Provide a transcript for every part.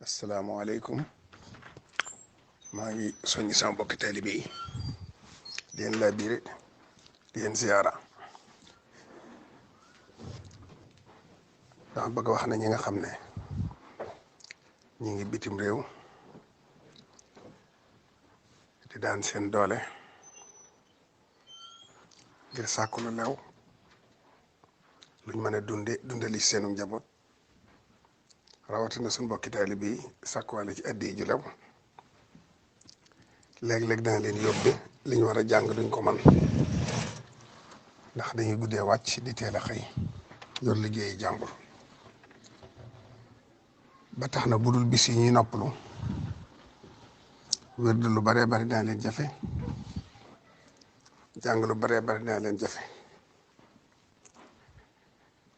asalaamaaleykum maa ngi soññi sama mbokki taalibe yi di leen laabire di leen ziyaara. dama bëgg wax ne ñi nga xam ne ñi ngi bitim réew di daan seen doole ngir sàkku lu lew luñ mën a dundali seenu njaboot, rawatina suñ mbokki taalibe yi sàkkuwaale ci addi ju lew. léeg-léeg dana leen yóbbe li ñu war a jàng duñ ko man ndax dañuy guddee wàcc di teel a xëy yor liggéeyi jàmbur, ba tax na budul bis yi ñuy noppalu wér lu baree bari dana leen jafe, jàng lu baree bari dana leen jafe.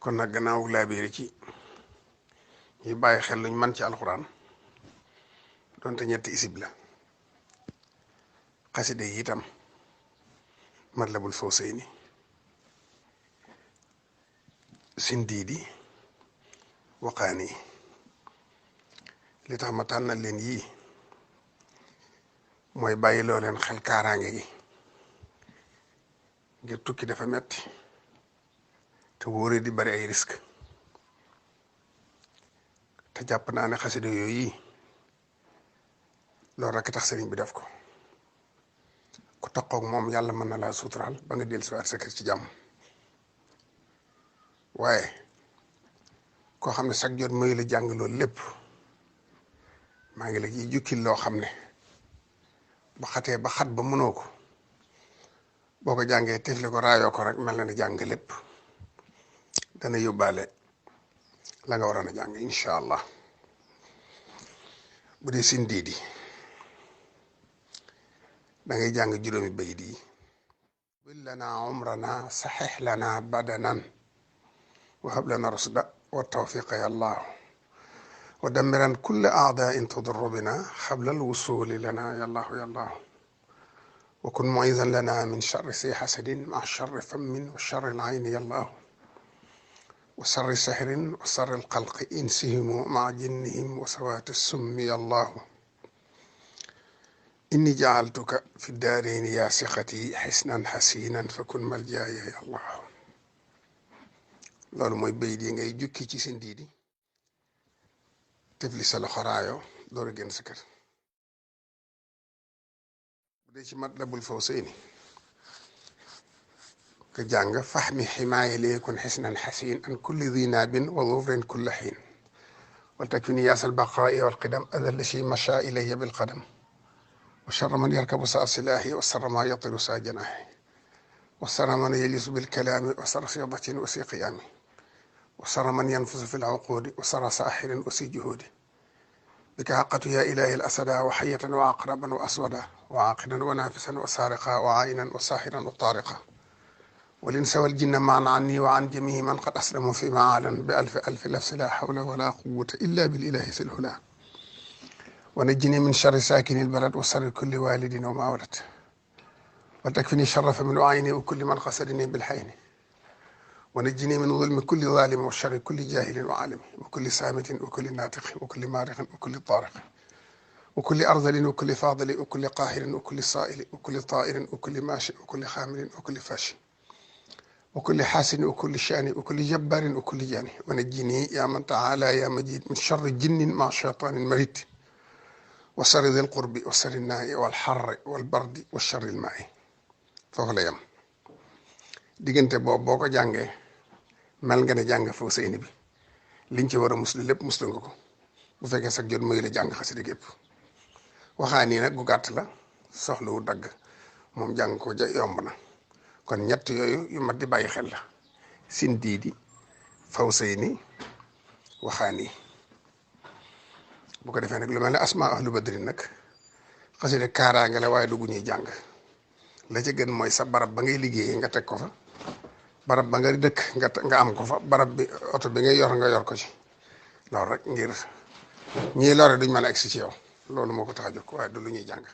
kon nag gannaaw laabiiri ci ñuy bàyyi xel luñ man ci alxuraan donte ñetti isib la, xaside yi itam Matlabul Fawzayni, Sindiidi, Waqaani. li tax ma tànnal leen yii mooy bàyyi loo leen xel kaaraange gi, ngir tukki dafa metti te wóoree di bari ay risque. te jàpp naa ne xaside yooyu yi loolu rekk tax sëriñ bi def ko. ku taqoog moom yàlla mën na laa suturaal ba nga dellu si waat sa kër ci jàmm. waaye koo xam ne chaque jot mooy la jàng loolu lépp, maa ngi la ciy jukkil loo xam ne ba xatee ba xat ba mënoo ko, boo ko jàngee tifli ko raayoo ko rek mel na ne jàng lépp dana yóbbaale la nga waroon a jàng incha allah. bu dee Sindiidi da ngay jàng juróomi bayit yi: bil lana umrana saxix lana badanan wa hab lana rusda wa tawfiqa ya allah wa damiran kulla aadain tudurru bina xabla alwusuli lana ya allah ya allah wa kun muizan lana min charri si xasadin ma charri fammin wa charri alayni ya allah wa sarri sihrin wa sarri alxalqi insihimu ma jinnihim wa sawaati summi ya allah inni jaaltuka fi daarayni yaa siqati xisnan xasinan fa kun maljaaya ya allah. loolu mooy bayit yi ngay jukki ci Sindiidi, tefli sa loxo raayoo door a génn sa kër. bu dee ci Matlabul Fawzayni ka jàng faxmi ximaaya li yakun xisnan xasin an kulli di naabin wa dufrin kulla xiin wal takfini yaasal baqaai wal qidam adal shi macha ilayya bil qadam wa charra man yarkabu saa silaahi wa sarra ma yatiru saa janaahi wa sarra man yajlisu bil kalaami wa sarra sidatin wa si qiyaami wa sarra man yanfusu fi lcuquudi wa sarra saaxirin wa si juhuudi bika xaqatu yaa ilaahi al asada wa xayatan wa aqraban wa aswada wa aaqidan wa naafisan wa saariqa wa aayinan wa saaxiran wa taariqa والإنس والجن معا عني وعن جميع من قد أسلموا في معالا بألف ألف لفظ لا حول ولا قوة إلا بالإله ذي العلا ونجني من شر ساكن البلد وشر كل والد وما ولد وتكفني شر فمن عيني وكل من قصدني بالحين ونجني من ظلم كل ظالم وشر كل جاهل وعالم وكل سامت وكل ناطق وكل مارق وكل طارق وكل أرذل وكل فاضل وكل قاهر وكل صائل وكل طائر وكل ماشي وكل خامر وكل فاشي وكل حاسن وكل شان وكل جبار وكل جاني ونجني يا من تعالى يا مجيد من شر جن مع شيطان مريد وشر ذي القرب وشر الناء والحر والبرد والشر الماء. foofu la yem. diggante boobu boo ko jàngee mel nga ne jàng Fawzayni bi liñ ci war a muslu lépp muslu nga ko, bu fekkee sax jot mooy la jàng xasida gépp. waxaa nii nag gu gàtt la, soxlawu dagg, moom jàng ko ja yomb na. kon ñett yooyu yu mat di bàyyi xel la: Sindiidi, Fawzayni, Waxaani. bu ko defee nag lu mel ne asma ahlu badri nag xasida kaaraange la waaye dugg ñuy jàng. la ca gën mooy sa barab ba ngay liggéeyee nga teg ko fa, barab ba nga dëkk nga am ko fa, barab bi oto bi ngay yor nga yor ko ci. loolu rek ngir ñii lore duñ mën a egsi ci yow, loolu moo ko tax a jóg waaye du lu ñuy jàng.